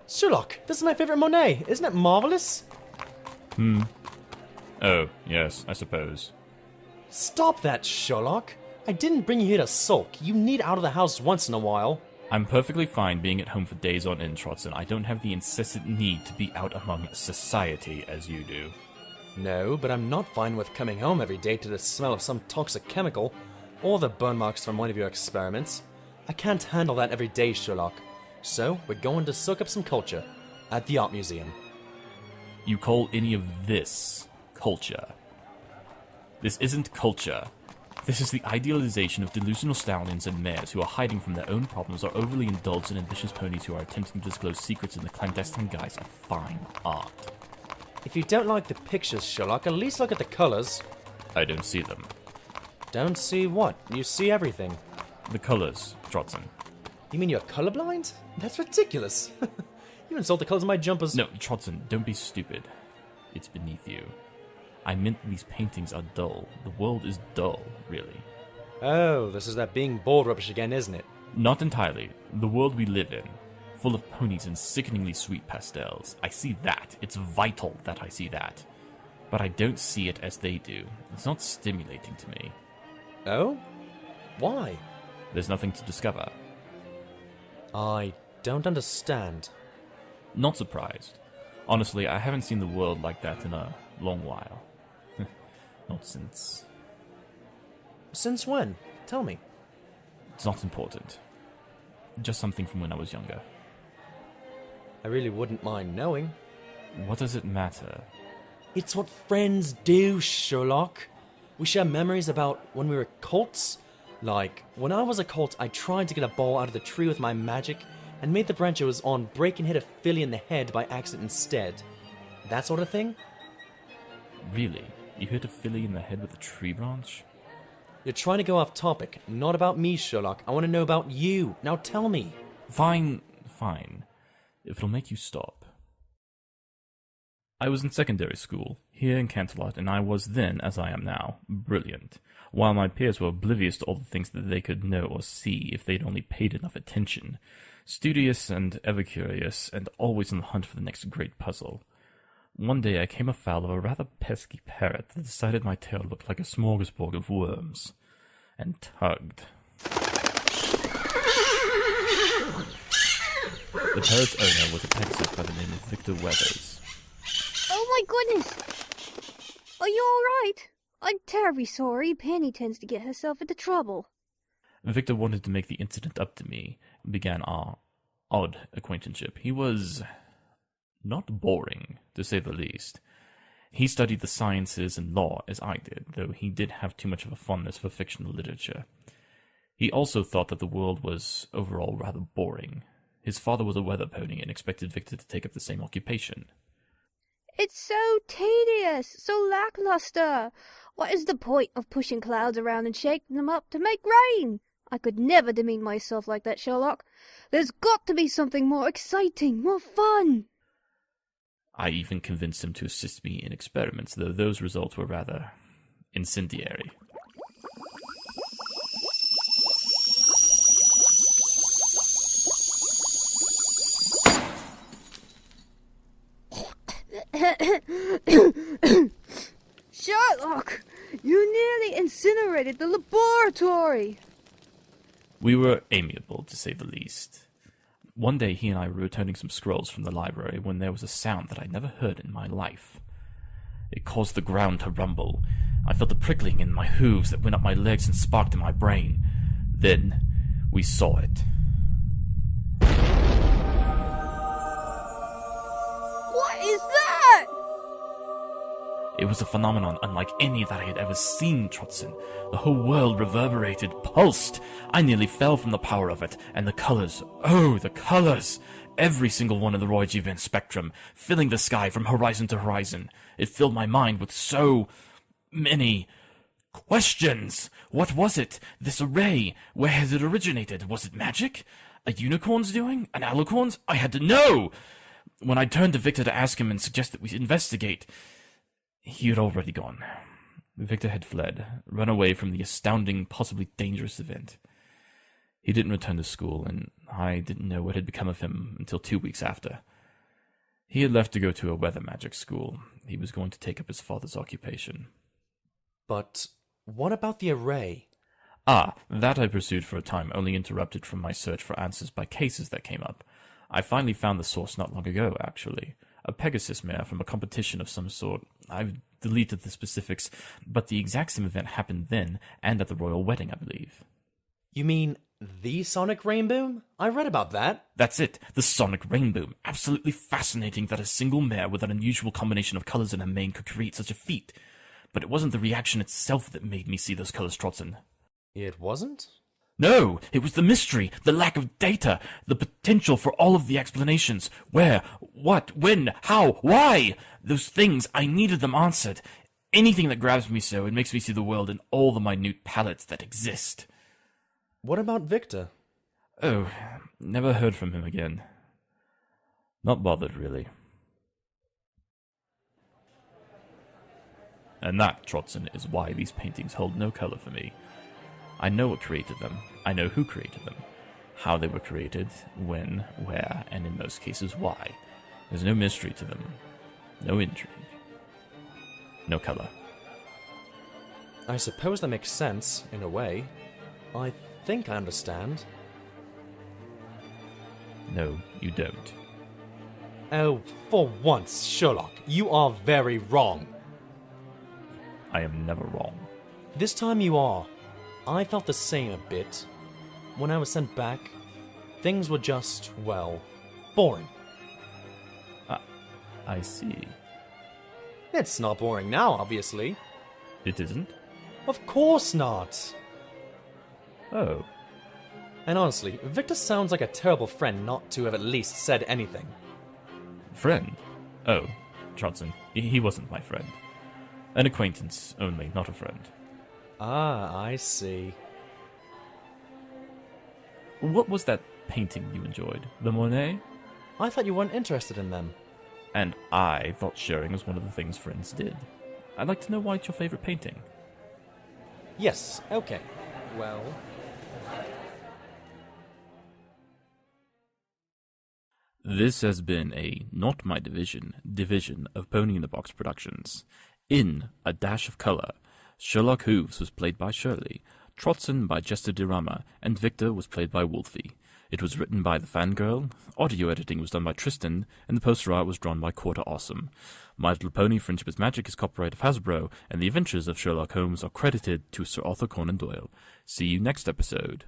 Sherlock, this is my favorite Monet. Isn't it marvelous? Oh, yes, I suppose. Stop that, Sherlock. I didn't bring you here to sulk. You need out of the house once in a while. I'm perfectly fine being at home for days on end, Trotson. I don't have the incessant need to be out among society as you do. No, but I'm not fine with coming home every day to the smell of some toxic chemical, or the burn marks from one of your experiments. I can't handle that every day, Sherlock. So, we're going to soak up some culture at the Art Museum. You call any of this culture? This isn't culture. This is the idealization of delusional stallions and mares who are hiding from their own problems or overly indulged in ambitious ponies who are attempting to disclose secrets in the clandestine guise of fine art. If you don't like the pictures, Sherlock, at least look at the colors. I don't see them. Don't see what? You see everything. The colors, Trotson. You mean you're colorblind? That's ridiculous. You insult the colors of my jumpers. No, Trotson, don't be stupid. It's beneath you. I meant these paintings are dull. The world is dull, really. Oh, this is that being bored rubbish again, isn't it? Not entirely. The world we live in, full of ponies and sickeningly sweet pastels. I see that. It's vital that I see that. But I don't see it as they do. It's not stimulating to me. Oh? Why? There's nothing to discover. I don't understand. Not surprised. Honestly, I haven't seen the world like that in a long while. Not since... Since when? Tell me. It's not important. Just something from when I was younger. I really wouldn't mind knowing. What does it matter? It's what friends do, Sherlock. We share memories about when we were colts. Like, when I was a colt, I tried to get a ball out of the tree with my magic and made the branch I was on break and hit a filly in the head by accident instead. That sort of thing? Really? You hit a filly in the head with a tree branch? You're trying to go off topic. Not about me, Sherlock. I want to know about you. Now tell me. Fine, fine. If it'll make you stop. I was in secondary school, here in Canterlot, and I was then, as I am now, brilliant, while my peers were oblivious to all the things that they could know or see if they'd only paid enough attention. Studious and ever-curious, and always on the hunt for the next great puzzle. One day I came afoul of a rather pesky parrot that decided my tail looked like a smorgasbord of worms, and tugged. The parrot's owner was a Texas by the name of Victor Weathers. Oh my goodness! Are you alright? I'm terribly sorry. Penny tends to get herself into trouble. Victor wanted to make the incident up to me, and began our odd acquaintanceship. He was not boring, to say the least. He studied the sciences and law as I did, though he did have too much of a fondness for fictional literature. He also thought that the world was overall rather boring. His father was a weather pony and expected Victor to take up the same occupation. It's so tedious, so lackluster. What is the point of pushing clouds around and shaking them up to make rain? I could never demean myself like that, Sherlock. There's got to be something more exciting, more fun. I even convinced him to assist me in experiments, though those results were rather incendiary. Sherlock, you nearly incinerated the laboratory. We were amiable, to say the least. One day he and I were returning some scrolls from the library when there was a sound that I'd never heard in my life. It caused the ground to rumble. I felt a prickling in my hooves that went up my legs and sparked in my brain. Then we saw it. What is that? It was a phenomenon unlike any that I had ever seen, Trotson. The whole world reverberated, pulsed. I nearly fell from the power of it, and the colors, oh, the colors! Every single one of the Roy G. Van spectrum, filling the sky from horizon to horizon. It filled my mind with so many questions. What was it? This array? Where had it originated? Was it magic? A unicorn's doing? An alicorn's? I had to know! When I turned to Victor to ask him and suggest that we investigate, he had already gone. Victor had fled, run away from the astounding, possibly dangerous event. He didn't return to school, and I didn't know what had become of him until 2 weeks after. He had left to go to a weather magic school. He was going to take up his father's occupation. But what about the array? Ah, that I pursued for a time, only interrupted from my search for answers by cases that came up. I finally found the source not long ago, actually. A Pegasus mare from a competition of some sort. I've deleted the specifics, but the exact same event happened then, and at the royal wedding, I believe. You mean the Sonic Rainboom? I read about that. That's it, the Sonic Rainboom. Absolutely fascinating that a single mare with an unusual combination of colors in her mane could create such a feat. But it wasn't the reaction itself that made me see those colors, Trotson. It wasn't? No, it was the mystery, the lack of data, the potential for all of the explanations. Where, what, when, how, why? Those things, I needed them answered. Anything that grabs me so, it makes me see the world in all the minute palettes that exist. What about Victor? Oh, never heard from him again. Not bothered, really. And that, Trotson, is why these paintings hold no color for me. I know what created them. I know who created them. How they were created, when, where, and in most cases why. There's no mystery to them. No intrigue. No color. I suppose that makes sense, in a way. I think I understand. No, you don't. Oh, for once, Sherlock, you are very wrong. I am never wrong. This time you are. I felt the same a bit. When I was sent back, things were just, well, boring. I see. It's not boring now, obviously. It isn't? Of course not. Oh. And honestly, Victor sounds like a terrible friend not to have at least said anything. Friend? Oh, Trotson. He wasn't my friend. An acquaintance only, not a friend. Ah, I see. What was that painting you enjoyed? The Monet? I thought you weren't interested in them. And I thought sharing was one of the things friends did. I'd like to know why it's your favorite painting. Yes, okay. Well... This has been a Not My division of Pony in the Box Productions. In A Dash of Color, Sherlock Hooves was played by Shirley, Trotson by Jester Dirama, and Victor was played by Wolfie. It was written by The Fangirl, audio editing was done by Tristan, and the poster art was drawn by Quarter Awesome. My Little Pony Friendship is Magic is copyright of Hasbro, and the adventures of Sherlock Holmes are credited to Sir Arthur Conan Doyle. See you next episode.